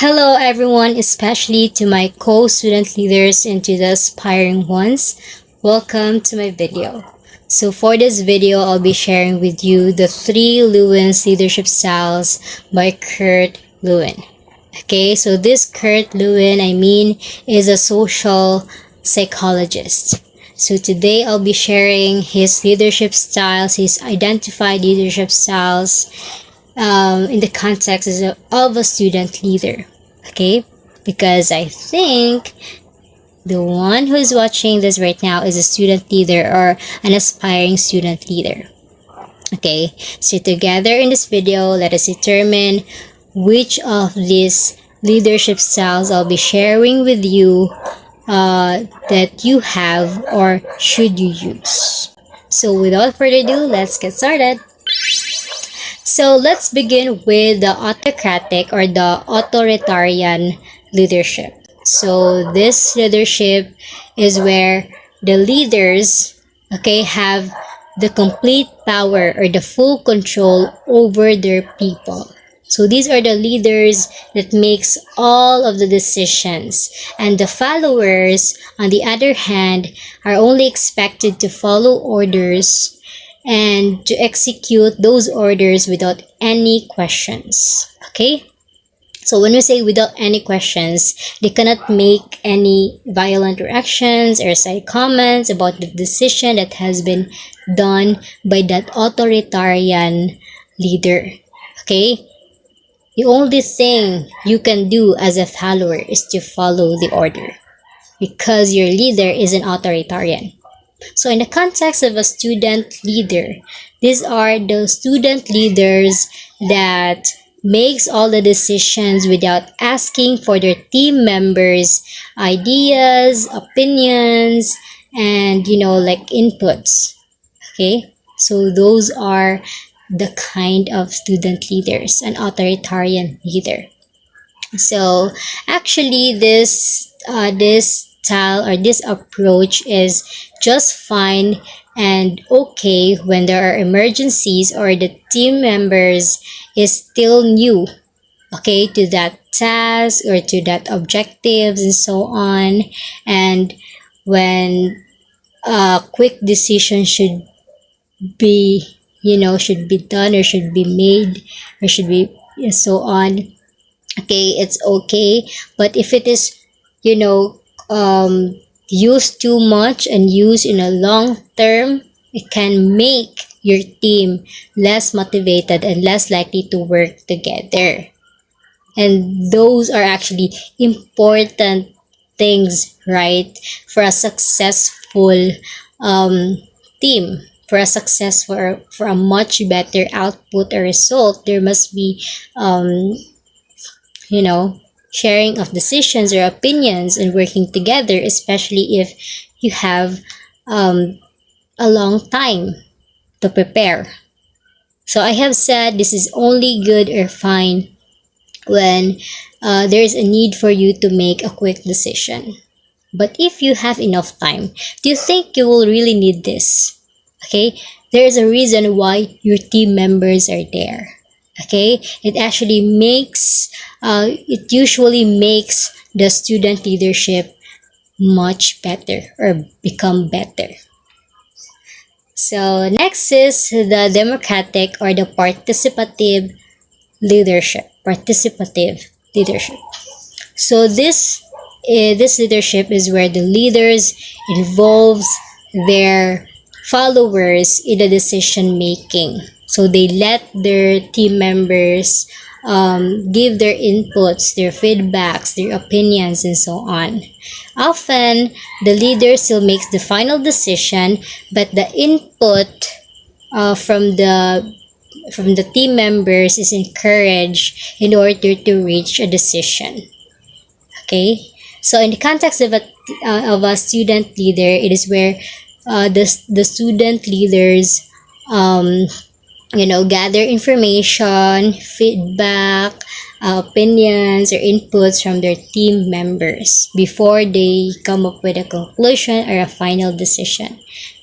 Hello everyone, especially to my co-student leaders and to the aspiring ones. Welcome to my video. So for this video, I'll be sharing with you the 3 Lewin's leadership styles by Kurt Lewin. Okay, so this Kurt Lewin, is a social psychologist. So today I'll be sharing his leadership styles, his identified leadership styles, in the context of a student leader. Okay, because I think the one who is watching this right now is a student leader or an aspiring student leader. Okay, so together in this video, let us determine which of these leadership styles I'll be sharing with you that you have or should you use. So without further ado, let's get started. So let's begin with the autocratic or the authoritarian leadership. So this leadership is where the leaders, have the complete power or the full control over their people. So these are the leaders that makes all of the decisions, and the followers, on the other hand, are only expected to follow orders and to execute those orders without any questions. Okay, so when we say without any questions, they cannot make any violent reactions or say comments about the decision that has been done by that authoritarian leader. Okay, the only thing you can do as a follower is to follow the order because your leader is an authoritarian. So in the context of a student leader, these are the student leaders that makes all the decisions without asking for their team members' ideas, opinions, and inputs. Okay? So those are the kind of student leaders, an authoritarian leader. So actually this style or this approach is just fine and okay when there are emergencies or the team members is still new, okay, to that task or to that objectives and so on, and when a quick decision should be should be done or should be made or should be so on. Okay, it's okay, but if it is you know used too much and used in a long term, it can make your team less motivated and less likely to work together, and those are actually important things, right, for a successful team. For a for a much better output or result, there must be you know, sharing of decisions or opinions and working together, especially if you have a long time to prepare. So I have said this is only good or fine when there's a need for you to make a quick decision. But if you have enough time, do you think you will really need this? Okay, there's a reason why your team members are there. Okay, it usually makes the student leadership much better or become better. So next is the democratic or the participative leadership. So this leadership is where the leaders involves their followers in the decision making. So they let their team members give their inputs, their feedbacks, their opinions, and so on. Often, the leader still makes the final decision, but the input from the team members is encouraged in order to reach a decision. Okay, so in the context of a student leader, it is where the student leaders gather information, feedback, opinions or inputs from their team members before they come up with a conclusion or a final decision.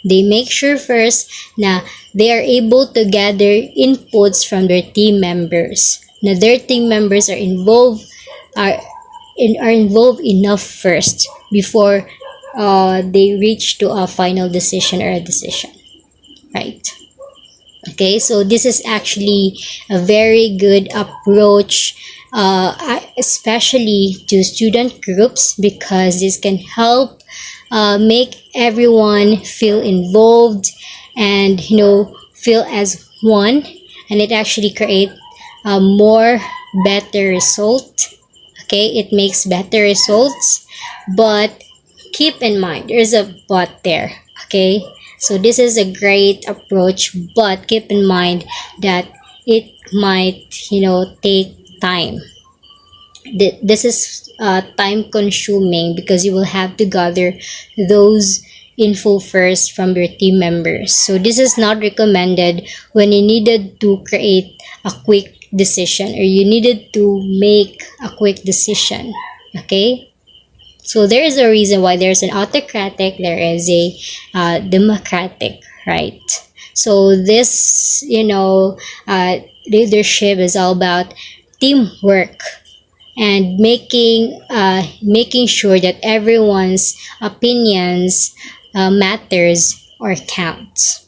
They make sure first na they are able to gather inputs from their team members, na their team members are involved are are involved enough first before they reach to a final decision or a decision, right? Okay, so this is actually a very good approach, especially to student groups, because this can help make everyone feel involved and feel as one, and it actually create a more better result. Okay, it makes better results, but keep in mind there's a but there. Okay, so this is a great approach, but keep in mind that it might take time. This is time consuming because you will have to gather those info first from your team members. So this is not recommended when you needed to create a quick decision or you needed to make a quick decision. Okay, so there is a reason why there's an autocratic, there is a democratic, right? So this leadership is all about teamwork and making sure that everyone's opinions matters or counts.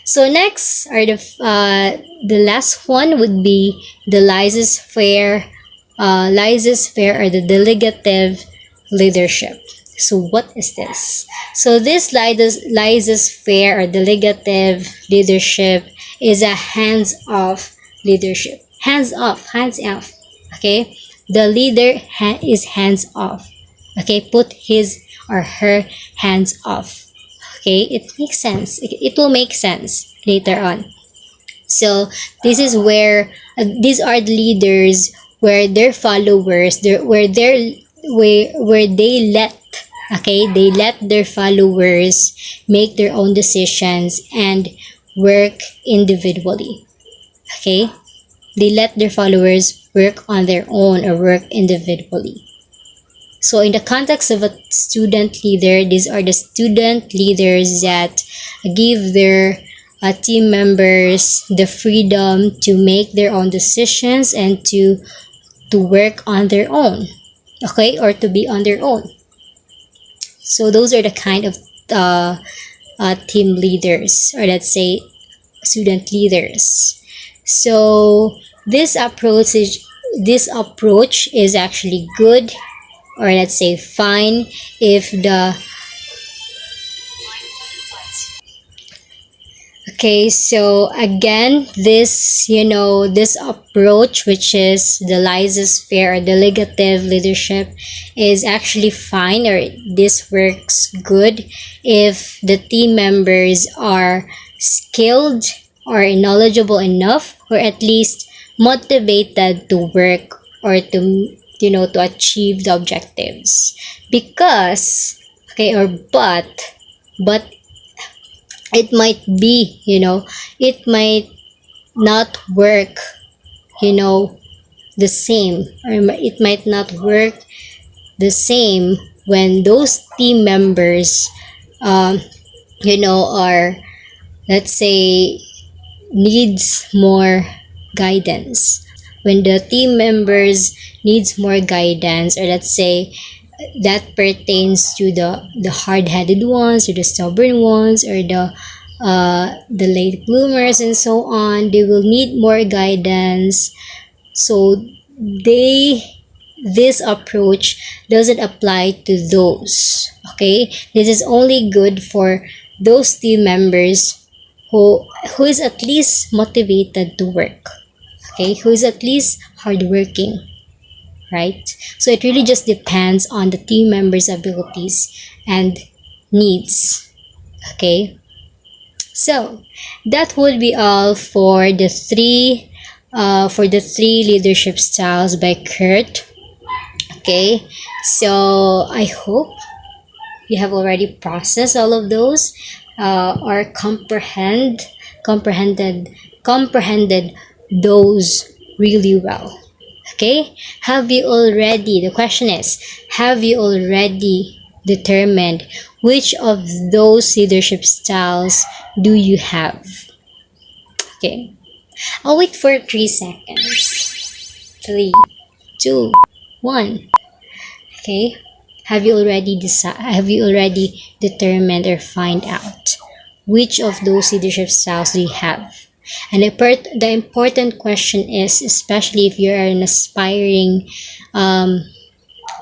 So next are the last one would be the laissez-faire, or the delegative leadership. So what is this? So this laissez-faire or delegative leadership is a hands-off leadership. Hands off. Okay, the leader is hands off. Okay, put his or her hands off. Okay, it makes sense. It will make sense later on. So this is where these are the leaders where their followers, where they let they let their followers make their own decisions and work individually. Okay, they let their followers work on their own or work individually. So in the context of a student leader, these are the student leaders that give their team members the freedom to make their own decisions and to work on their own, okay, or to be on their own. So those are the kind of team leaders, or let's say student leaders. So this approach is actually good, or let's say fine, if the okay. So again, this approach, which is the laissez-faire or delegative leadership, is actually fine, or this works good if the team members are skilled or knowledgeable enough, or at least motivated to work or to achieve the objectives. Because but it might be it might not work the same, or it might not work the same when those team members are, let's say, needs more guidance. When the team members needs more guidance, or let's say that pertains to the hard-headed ones, or the stubborn ones, or the late bloomers and so on, they will need more guidance. So this approach doesn't apply to those. Okay, this is only good for those team members who is at least motivated to work. Okay, who is at least hardworking, right? So it really just depends on the team members' abilities and needs. Okay, so that would be all for the three leadership styles by Kurt. Okay, so I hope you have already processed all of those, or comprehended those really well. Okay, the question is, have you already determined which of those leadership styles do you have? Okay, I'll wait for 3 seconds. 3, 2, 1. Okay, have you already determined or find out which of those leadership styles do you have? And the important question is, especially if you're an aspiring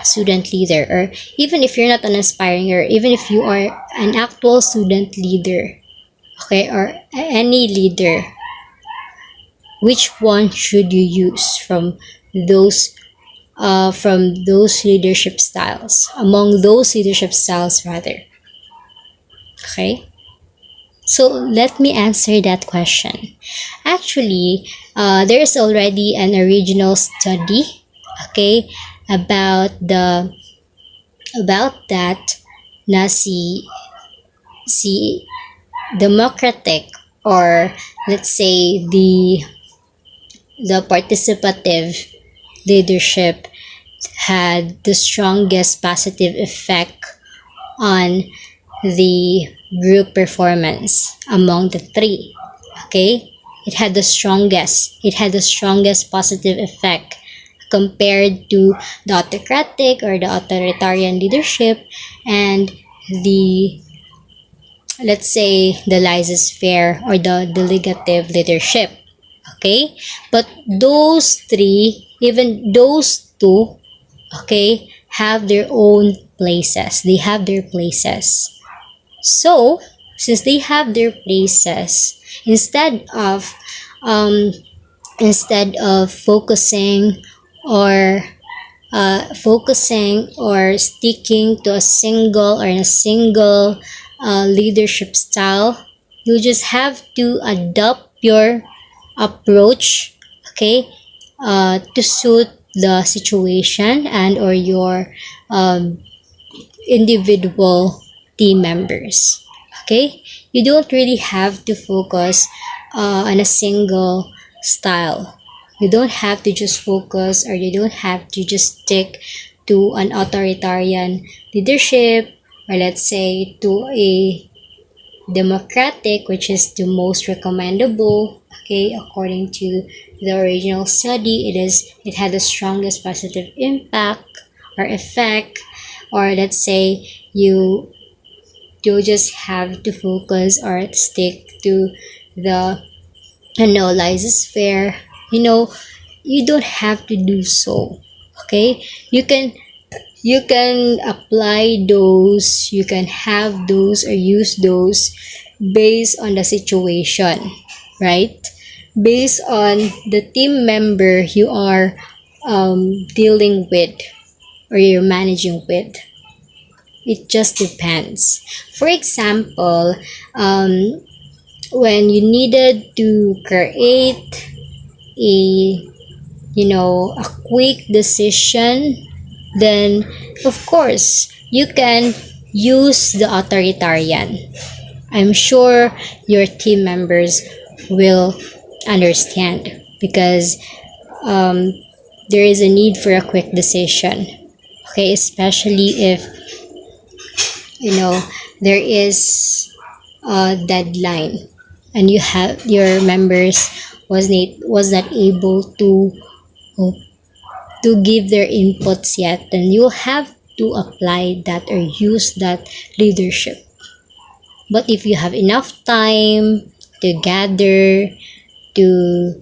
student leader, or even if you're not an aspiring, or even if you are an actual student leader, okay, or any leader, which one should you use those from those leadership styles, among those leadership styles rather? Okay, so let me answer that question. Actually, there's already an original study, okay, about that na si democratic, or let's say the participative leadership had the strongest positive effect on the group performance among the three. Okay, it had the strongest positive effect compared to the autocratic or the authoritarian leadership, and the, let's say, the laissez-faire or the delegative leadership. Okay, but those three, even those two, okay, have their own places. They have their places. So since they have their places, um instead of focusing or sticking to a single leadership style, you just have to adopt your approach, okay, to suit the situation and or your um, individual team members. Okay, you don't really have to focus on a single style. You don't have to just focus, or you don't have to just stick to an authoritarian leadership, or let's say to a democratic, which is the most recommendable. Okay, according to the original study, it had the strongest positive impact or effect. Or let's say you just have to focus or stick to the laissez-faire. You don't have to do so. Okay, you can apply those, you can have those or use those based on the situation, right? Based on the team member you are dealing with or you're managing with. It just depends. For example, when you needed to create a a quick decision, then of course you can use the authoritarian. I'm sure your team members will understand, because um, there is a need for a quick decision. Okay, especially if there is a deadline and you have your members was not able to give their inputs yet, then you'll have to apply that or use that leadership. But if you have enough time to gather, to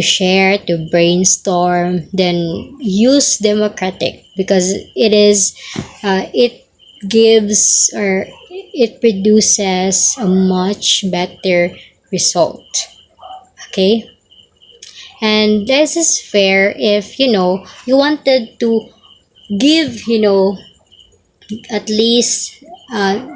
share, to brainstorm, then use democratic, because it gives or it produces a much better result. Okay, and this is fair if you wanted to give at least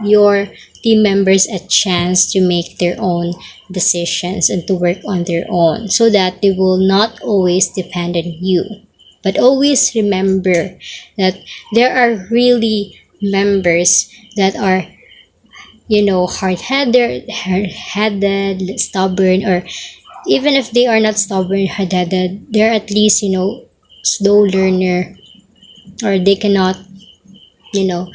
your team members a chance to make their own decisions and to work on their own, so that they will not always depend on you. But always remember that there are really members that are hard-headed, stubborn, or even if they are not stubborn, hard-headed, they're at least slow learner, or they cannot you know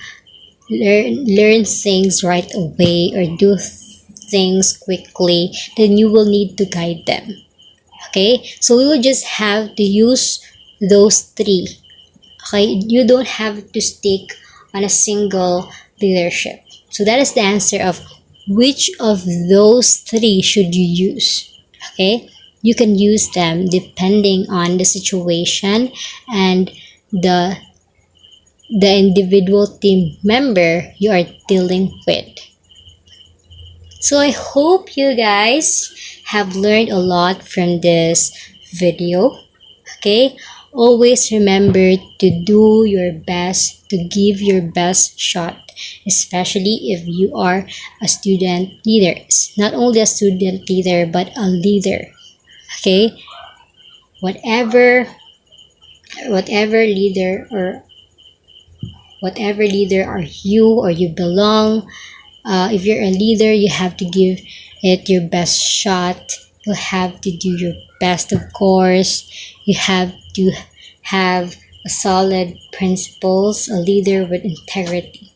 learn things right away or do things quickly. Then you will need to guide them. Okay, so we will just have to use those three. Okay, you don't have to stick on a single leadership. So that is the answer of which of those three should you use. Okay, you can use them depending on the situation and the the individual team member you are dealing with. So I hope you guys have learned a lot from this video. Okay, always remember to do your best, to give your best shot, especially if you are a student leader. It's not only a student leader but a leader. Okay, whatever whatever leader or whatever leader are you or you belong, if you're a leader, you have to give it your best shot. You have to do your best, of course. You have to have a solid principles, a leader with integrity.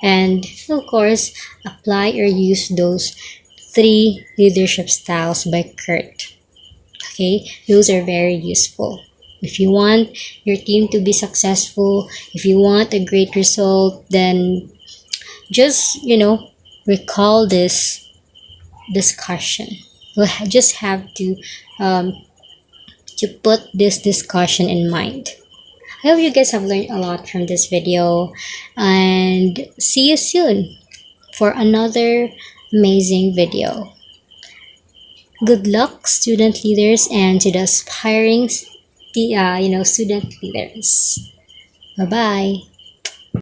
And of course, apply or use those three leadership styles by Kurt. Okay, those are very useful. If you want your team to be successful, if you want a great result, then just recall this discussion. We'll just have to put this discussion in mind. I hope you guys have learned a lot from this video, and see you soon for another amazing video. Good luck, student leaders, and to the aspiring student leaders. Bye bye.